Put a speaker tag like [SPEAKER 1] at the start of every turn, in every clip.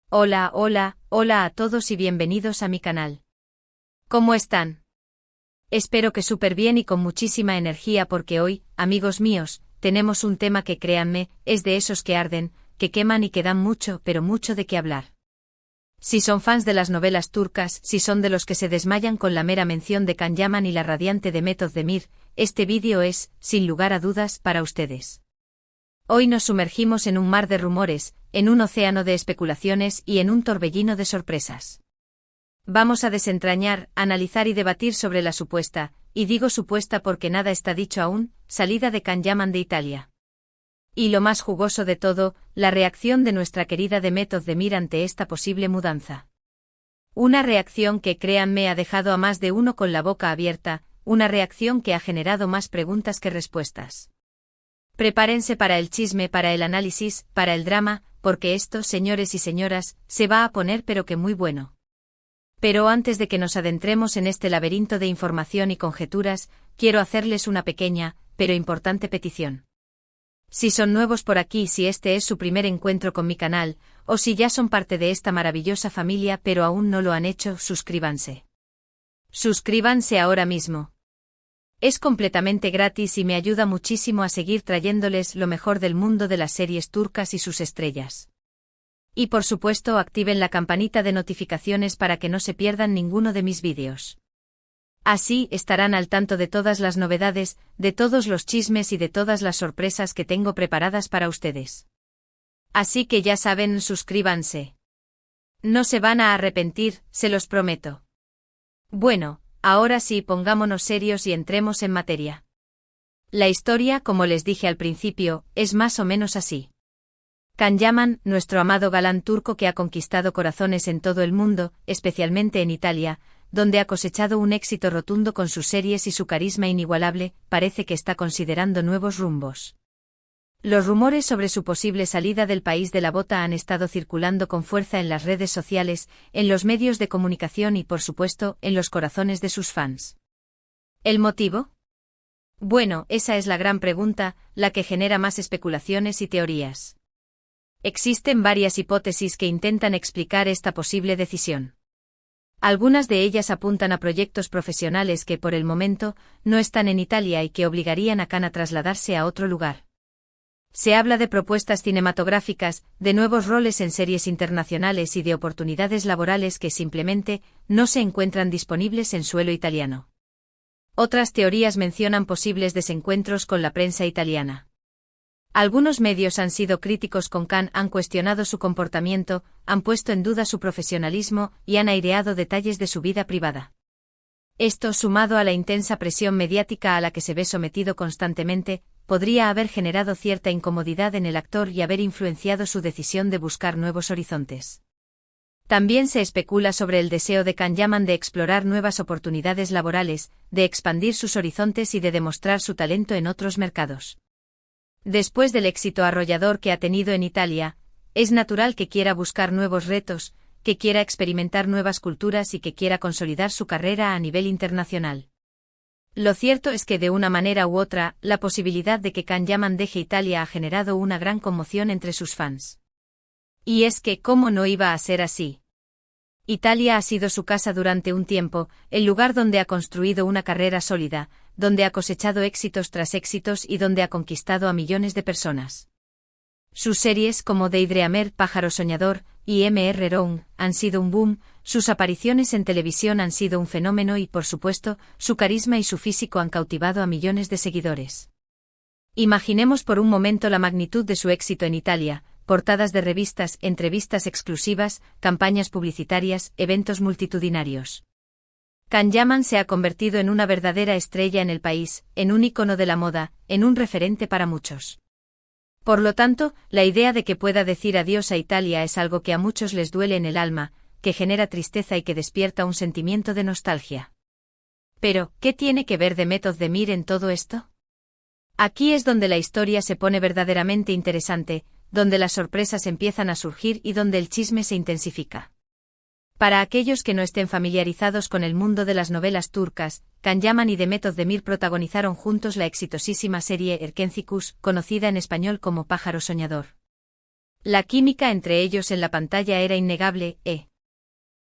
[SPEAKER 1] Hola, hola, hola a todos y bienvenidos a mi canal. ¿Cómo están? Espero que súper bien y con muchísima energía porque hoy, amigos míos, tenemos un tema que créanme, es de esos que arden, que queman y que dan mucho, pero mucho de qué hablar. Si son fans de las novelas turcas, si son de los que se desmayan con la mera mención de Can Yaman y la radiante Demet Özdemir, este vídeo es, sin lugar a dudas, para ustedes. Hoy nos sumergimos en un mar de rumores, en un océano de especulaciones y en un torbellino de sorpresas. Vamos a desentrañar, analizar y debatir sobre la supuesta, y digo supuesta porque nada está dicho aún, salida de Can Yaman de Italia. Y lo más jugoso de todo, la reacción de nuestra querida Demet Özdemir ante esta posible mudanza. Una reacción que créanme ha dejado a más de uno con la boca abierta, una reacción que ha generado más preguntas que respuestas. Prepárense para el chisme, para el análisis, para el drama, porque esto, señores y señoras, se va a poner pero que muy bueno. Pero antes de que nos adentremos en este laberinto de información y conjeturas, quiero hacerles una pequeña, pero importante petición. Si son nuevos por aquí, si este es su primer encuentro con mi canal, o si ya son parte de esta maravillosa familia pero aún no lo han hecho, suscríbanse. Suscríbanse ahora mismo. Es completamente gratis y me ayuda muchísimo a seguir trayéndoles lo mejor del mundo de las series turcas y sus estrellas. Y por supuesto activen la campanita de notificaciones para que no se pierdan ninguno de mis vídeos. Así estarán al tanto de todas las novedades, de todos los chismes y de todas las sorpresas que tengo preparadas para ustedes. Así que ya saben, suscríbanse. No se van a arrepentir, se los prometo. Bueno, ahora sí, pongámonos serios y entremos en materia. La historia, como les dije al principio, es más o menos así. Can Yaman, nuestro amado galán turco que ha conquistado corazones en todo el mundo, especialmente en Italia, donde ha cosechado un éxito rotundo con sus series y su carisma inigualable, parece que está considerando nuevos rumbos. Los rumores sobre su posible salida del país de la bota han estado circulando con fuerza en las redes sociales, en los medios de comunicación y, por supuesto, en los corazones de sus fans. ¿El motivo? Bueno, esa es la gran pregunta, la que genera más especulaciones y teorías. Existen varias hipótesis que intentan explicar esta posible decisión. Algunas de ellas apuntan a proyectos profesionales que por el momento no están en Italia y que obligarían a Can a trasladarse a otro lugar. Se habla de propuestas cinematográficas, de nuevos roles en series internacionales y de oportunidades laborales que simplemente no se encuentran disponibles en suelo italiano. Otras teorías mencionan posibles desencuentros con la prensa italiana. Algunos medios han sido críticos con Can, han cuestionado su comportamiento, han puesto en duda su profesionalismo y han aireado detalles de su vida privada. Esto, sumado a la intensa presión mediática a la que se ve sometido constantemente, podría haber generado cierta incomodidad en el actor y haber influenciado su decisión de buscar nuevos horizontes. También se especula sobre el deseo de Can Yaman de explorar nuevas oportunidades laborales, de expandir sus horizontes y de demostrar su talento en otros mercados. Después del éxito arrollador que ha tenido en Italia, es natural que quiera buscar nuevos retos, que quiera experimentar nuevas culturas y que quiera consolidar su carrera a nivel internacional. Lo cierto es que de una manera u otra, la posibilidad de que Can Yaman deje Italia ha generado una gran conmoción entre sus fans. Y es que, ¿cómo no iba a ser así? Italia ha sido su casa durante un tiempo, el lugar donde ha construido una carrera sólida, donde ha cosechado éxitos tras éxitos y donde ha conquistado a millones de personas. Sus series como Daydreamer, Pájaro Soñador, y M.R. Round han sido un boom, sus apariciones en televisión han sido un fenómeno y, por supuesto, su carisma y su físico han cautivado a millones de seguidores. Imaginemos por un momento la magnitud de su éxito en Italia: portadas de revistas, entrevistas exclusivas, campañas publicitarias, eventos multitudinarios. Can Yaman se ha convertido en una verdadera estrella en el país, en un ícono de la moda, en un referente para muchos. Por lo tanto, la idea de que pueda decir adiós a Italia es algo que a muchos les duele en el alma, que genera tristeza y que despierta un sentimiento de nostalgia. Pero, ¿qué tiene que ver Demet Özdemir en todo esto? Aquí es donde la historia se pone verdaderamente interesante, donde las sorpresas empiezan a surgir y donde el chisme se intensifica. Para aquellos que no estén familiarizados con el mundo de las novelas turcas, Can Yaman y Demet Özdemir protagonizaron juntos la exitosísima serie Erkenci Kuş, conocida en español como Pájaro Soñador. La química entre ellos en la pantalla era innegable,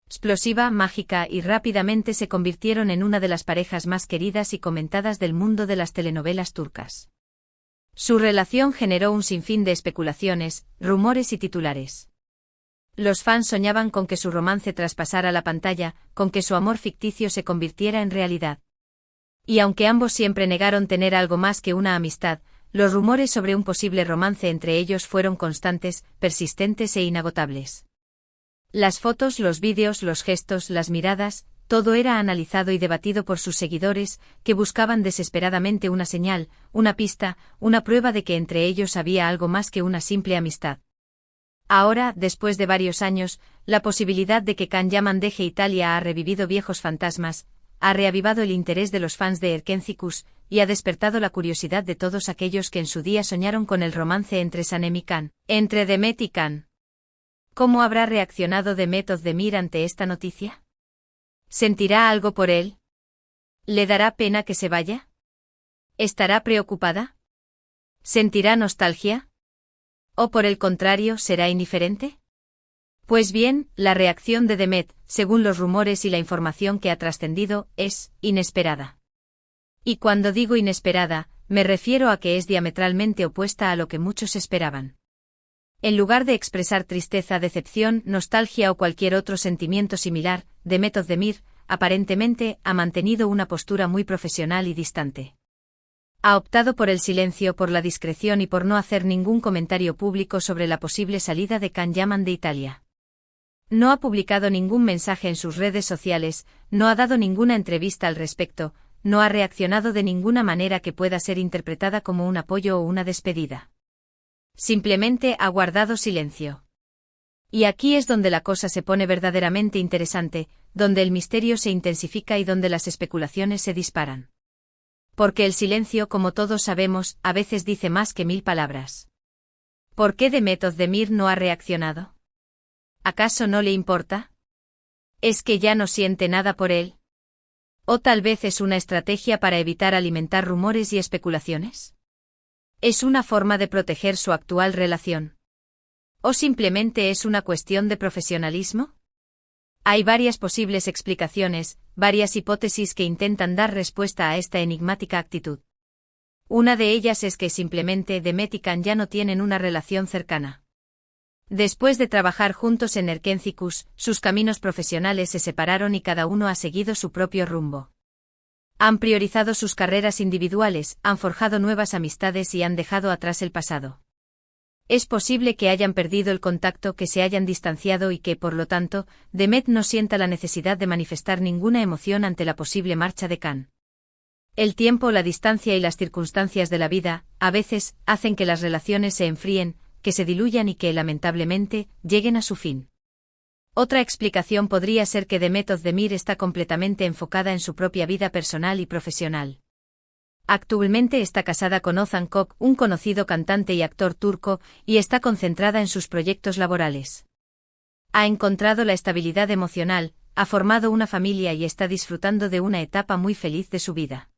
[SPEAKER 1] explosiva, mágica y rápidamente se convirtieron en una de las parejas más queridas y comentadas del mundo de las telenovelas turcas. Su relación generó un sinfín de especulaciones, rumores y titulares. Los fans soñaban con que su romance traspasara la pantalla, con que su amor ficticio se convirtiera en realidad. Y aunque ambos siempre negaron tener algo más que una amistad, los rumores sobre un posible romance entre ellos fueron constantes, persistentes e inagotables. Las fotos, los vídeos, los gestos, las miradas, todo era analizado y debatido por sus seguidores, que buscaban desesperadamente una señal, una pista, una prueba de que entre ellos había algo más que una simple amistad. Ahora, después de varios años, la posibilidad de que Can Yaman deje Italia ha revivido viejos fantasmas, ha reavivado el interés de los fans de Erkencikus, y ha despertado la curiosidad de todos aquellos que en su día soñaron con el romance entre Sanem y Can, entre Demet y Can. ¿Cómo habrá reaccionado Demet Özdemir ante esta noticia? ¿Sentirá algo por él? ¿Le dará pena que se vaya? ¿Estará preocupada? ¿Sentirá nostalgia? ¿O por el contrario, será indiferente? Pues bien, la reacción de Demet, según los rumores y la información que ha trascendido, es inesperada. Y cuando digo inesperada, me refiero a que es diametralmente opuesta a lo que muchos esperaban. En lugar de expresar tristeza, decepción, nostalgia o cualquier otro sentimiento similar, Demet Özdemir, aparentemente, ha mantenido una postura muy profesional y distante. Ha optado por el silencio, por la discreción y por no hacer ningún comentario público sobre la posible salida de Can Yaman de Italia. No ha publicado ningún mensaje en sus redes sociales, no ha dado ninguna entrevista al respecto, no ha reaccionado de ninguna manera que pueda ser interpretada como un apoyo o una despedida. Simplemente ha guardado silencio. Y aquí es donde la cosa se pone verdaderamente interesante, donde el misterio se intensifica y donde las especulaciones se disparan. Porque el silencio, como todos sabemos, a veces dice más que 1000 palabras. ¿Por qué Demet Özdemir no ha reaccionado? ¿Acaso no le importa? ¿Es que ya no siente nada por él? ¿O tal vez es una estrategia para evitar alimentar rumores y especulaciones? ¿Es una forma de proteger su actual relación? ¿O simplemente es una cuestión de profesionalismo? Hay varias posibles explicaciones, varias hipótesis que intentan dar respuesta a esta enigmática actitud. Una de ellas es que simplemente Demet y Can ya no tienen una relación cercana. Después de trabajar juntos en Erkencikus, sus caminos profesionales se separaron y cada uno ha seguido su propio rumbo. Han priorizado sus carreras individuales, han forjado nuevas amistades y han dejado atrás el pasado. Es posible que hayan perdido el contacto, que se hayan distanciado y que, por lo tanto, Demet no sienta la necesidad de manifestar ninguna emoción ante la posible marcha de Can. El tiempo, la distancia y las circunstancias de la vida, a veces, hacen que las relaciones se enfríen, que se diluyan y que, lamentablemente, lleguen a su fin. Otra explicación podría ser que Demet Özdemir está completamente enfocada en su propia vida personal y profesional. Actualmente está casada con Ozan Kok, un conocido cantante y actor turco, y está concentrada en sus proyectos laborales. Ha encontrado la estabilidad emocional, ha formado una familia y está disfrutando de una etapa muy feliz de su vida.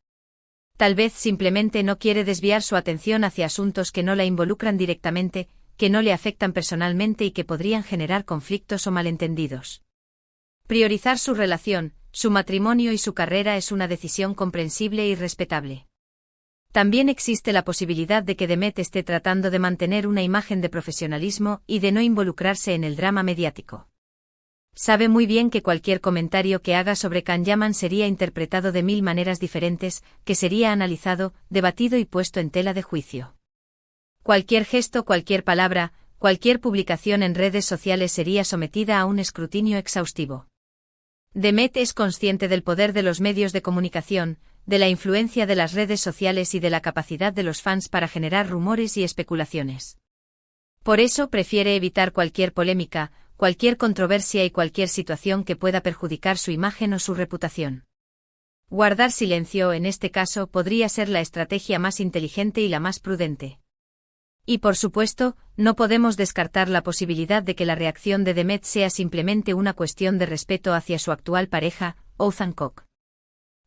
[SPEAKER 1] Tal vez simplemente no quiere desviar su atención hacia asuntos que no la involucran directamente, que no le afectan personalmente y que podrían generar conflictos o malentendidos. Priorizar su relación, su matrimonio y su carrera es una decisión comprensible y respetable. También existe la posibilidad de que Demet esté tratando de mantener una imagen de profesionalismo y de no involucrarse en el drama mediático. Sabe muy bien que cualquier comentario que haga sobre Can Yaman sería interpretado de 1000 maneras diferentes, que sería analizado, debatido y puesto en tela de juicio. Cualquier gesto, cualquier palabra, cualquier publicación en redes sociales sería sometida a un escrutinio exhaustivo. Demet es consciente del poder de los medios de comunicación, de la influencia de las redes sociales y de la capacidad de los fans para generar rumores y especulaciones. Por eso prefiere evitar cualquier polémica, cualquier controversia y cualquier situación que pueda perjudicar su imagen o su reputación. Guardar silencio en este caso podría ser la estrategia más inteligente y la más prudente. Y por supuesto, no podemos descartar la posibilidad de que la reacción de Demet sea simplemente una cuestión de respeto hacia su actual pareja, Ozan Kok.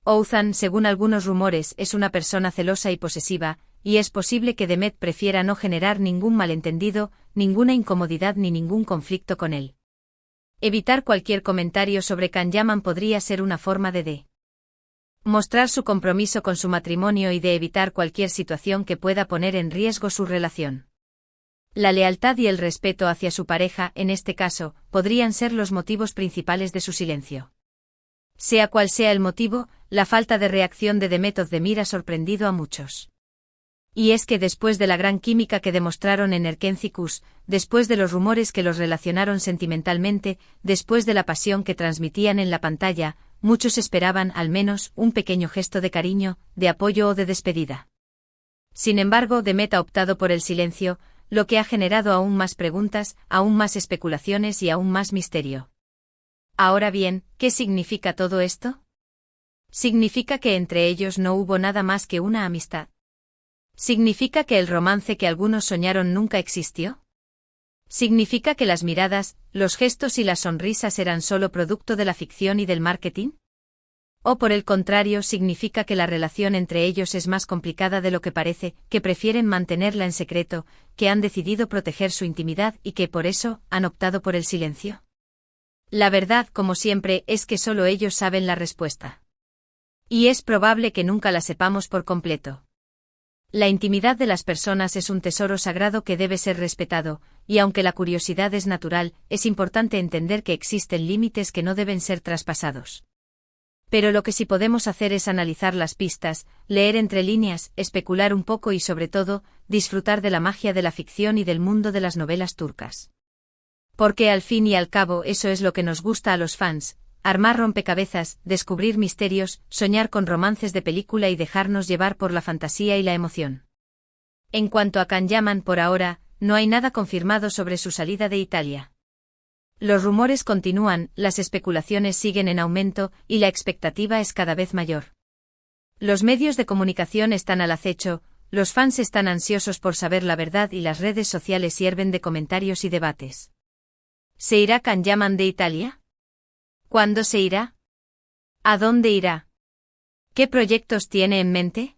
[SPEAKER 1] Ozan, según algunos rumores, es una persona celosa y posesiva, y es posible que Demet prefiera no generar ningún malentendido, ninguna incomodidad ni ningún conflicto con él. Evitar cualquier comentario sobre Can Yaman podría ser una forma de mostrar su compromiso con su matrimonio y de evitar cualquier situación que pueda poner en riesgo su relación. La lealtad y el respeto hacia su pareja, en este caso, podrían ser los motivos principales de su silencio. Sea cual sea el motivo, la falta de reacción de Demet Özdemir ha sorprendido a muchos. Y es que después de la gran química que demostraron en Erkenci-Kuş, después de los rumores que los relacionaron sentimentalmente, después de la pasión que transmitían en la pantalla, muchos esperaban al menos un pequeño gesto de cariño, de apoyo o de despedida. Sin embargo, Demet ha optado por el silencio, lo que ha generado aún más preguntas, aún más especulaciones y aún más misterio. Ahora bien, ¿qué significa todo esto? ¿Significa que entre ellos no hubo nada más que una amistad? ¿Significa que el romance que algunos soñaron nunca existió? ¿Significa que las miradas, los gestos y las sonrisas eran solo producto de la ficción y del marketing? ¿O por el contrario significa que la relación entre ellos es más complicada de lo que parece, que prefieren mantenerla en secreto, que han decidido proteger su intimidad y que por eso han optado por el silencio? La verdad, como siempre, es que solo ellos saben la respuesta. Y es probable que nunca la sepamos por completo. La intimidad de las personas es un tesoro sagrado que debe ser respetado, y aunque la curiosidad es natural, es importante entender que existen límites que no deben ser traspasados. Pero lo que sí podemos hacer es analizar las pistas, leer entre líneas, especular un poco y sobre todo, disfrutar de la magia de la ficción y del mundo de las novelas turcas. Porque al fin y al cabo eso es lo que nos gusta a los fans: armar rompecabezas, descubrir misterios, soñar con romances de película y dejarnos llevar por la fantasía y la emoción. En cuanto a Can Yaman, por ahora, no hay nada confirmado sobre su salida de Italia. Los rumores continúan, las especulaciones siguen en aumento y la expectativa es cada vez mayor. Los medios de comunicación están al acecho, los fans están ansiosos por saber la verdad y las redes sociales hierven de comentarios y debates. ¿Se irá Can Yaman de Italia? ¿Cuándo se irá? ¿A dónde irá? ¿Qué proyectos tiene en mente?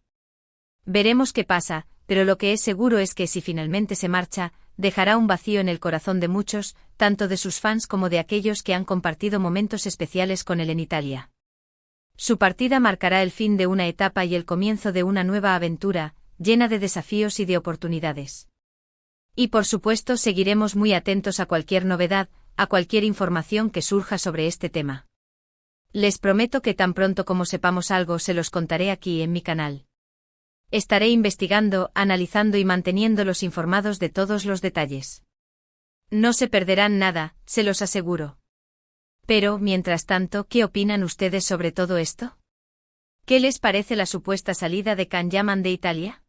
[SPEAKER 1] Veremos qué pasa, pero lo que es seguro es que si finalmente se marcha, dejará un vacío en el corazón de muchos, tanto de sus fans como de aquellos que han compartido momentos especiales con él en Italia. Su partida marcará el fin de una etapa y el comienzo de una nueva aventura, llena de desafíos y de oportunidades. Y por supuesto seguiremos muy atentos a cualquier novedad, a cualquier información que surja sobre este tema. Les prometo que tan pronto como sepamos algo se los contaré aquí en mi canal. Estaré investigando, analizando y manteniéndolos informados de todos los detalles. No se perderán nada, se los aseguro. Pero, mientras tanto, ¿qué opinan ustedes sobre todo esto? ¿Qué les parece la supuesta salida de Can Yaman de Italia?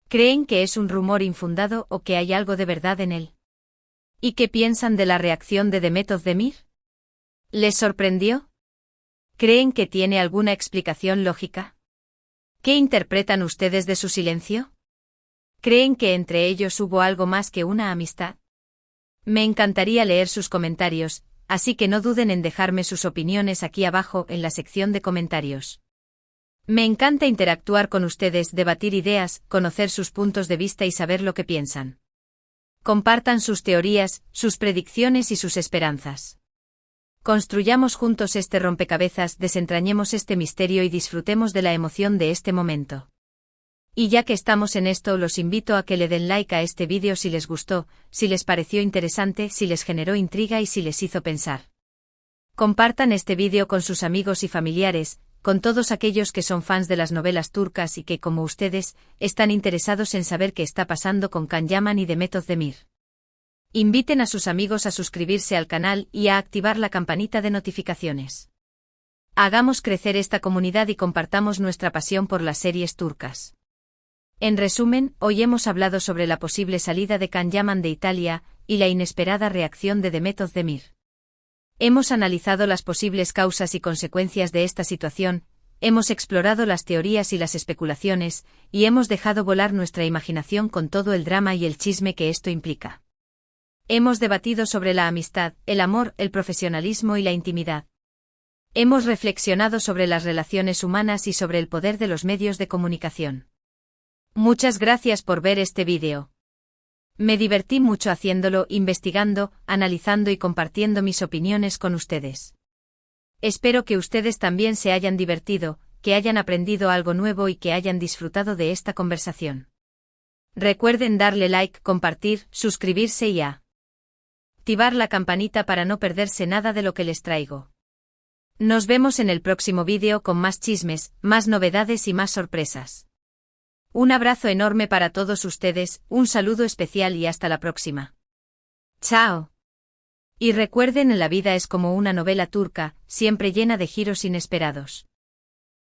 [SPEAKER 1] ¿Creen que es un rumor infundado o que hay algo de verdad en él? ¿Y qué piensan de la reacción de Demet Özdemir? ¿Les sorprendió? ¿Creen que tiene alguna explicación lógica? ¿Qué interpretan ustedes de su silencio? ¿Creen que entre ellos hubo algo más que una amistad? Me encantaría leer sus comentarios, así que no duden en dejarme sus opiniones aquí abajo en la sección de comentarios. Me encanta interactuar con ustedes, debatir ideas, conocer sus puntos de vista y saber lo que piensan. Compartan sus teorías, sus predicciones y sus esperanzas. Construyamos juntos este rompecabezas, desentrañemos este misterio y disfrutemos de la emoción de este momento. Y ya que estamos en esto, los invito a que le den like a este vídeo si les gustó, si les pareció interesante, si les generó intriga y si les hizo pensar. Compartan este vídeo con sus amigos y familiares, con todos aquellos que son fans de las novelas turcas y que, como ustedes, están interesados en saber qué está pasando con Can Yaman y Demet Özdemir. Inviten a sus amigos a suscribirse al canal y a activar la campanita de notificaciones. Hagamos crecer esta comunidad y compartamos nuestra pasión por las series turcas. En resumen, hoy hemos hablado sobre la posible salida de Can Yaman de Italia y la inesperada reacción de Demet Özdemir. Hemos analizado las posibles causas y consecuencias de esta situación, hemos explorado las teorías y las especulaciones, y hemos dejado volar nuestra imaginación con todo el drama y el chisme que esto implica. Hemos debatido sobre la amistad, el amor, el profesionalismo y la intimidad. Hemos reflexionado sobre las relaciones humanas y sobre el poder de los medios de comunicación. Muchas gracias por ver este vídeo. Me divertí mucho haciéndolo, investigando, analizando y compartiendo mis opiniones con ustedes. Espero que ustedes también se hayan divertido, que hayan aprendido algo nuevo y que hayan disfrutado de esta conversación. Recuerden darle like, compartir, suscribirse y activar la campanita para no perderse nada de lo que les traigo. Nos vemos en el próximo vídeo con más chismes, más novedades y más sorpresas. Un abrazo enorme para todos ustedes, un saludo especial y hasta la próxima. Chao. Y recuerden, la vida es como una novela turca, siempre llena de giros inesperados.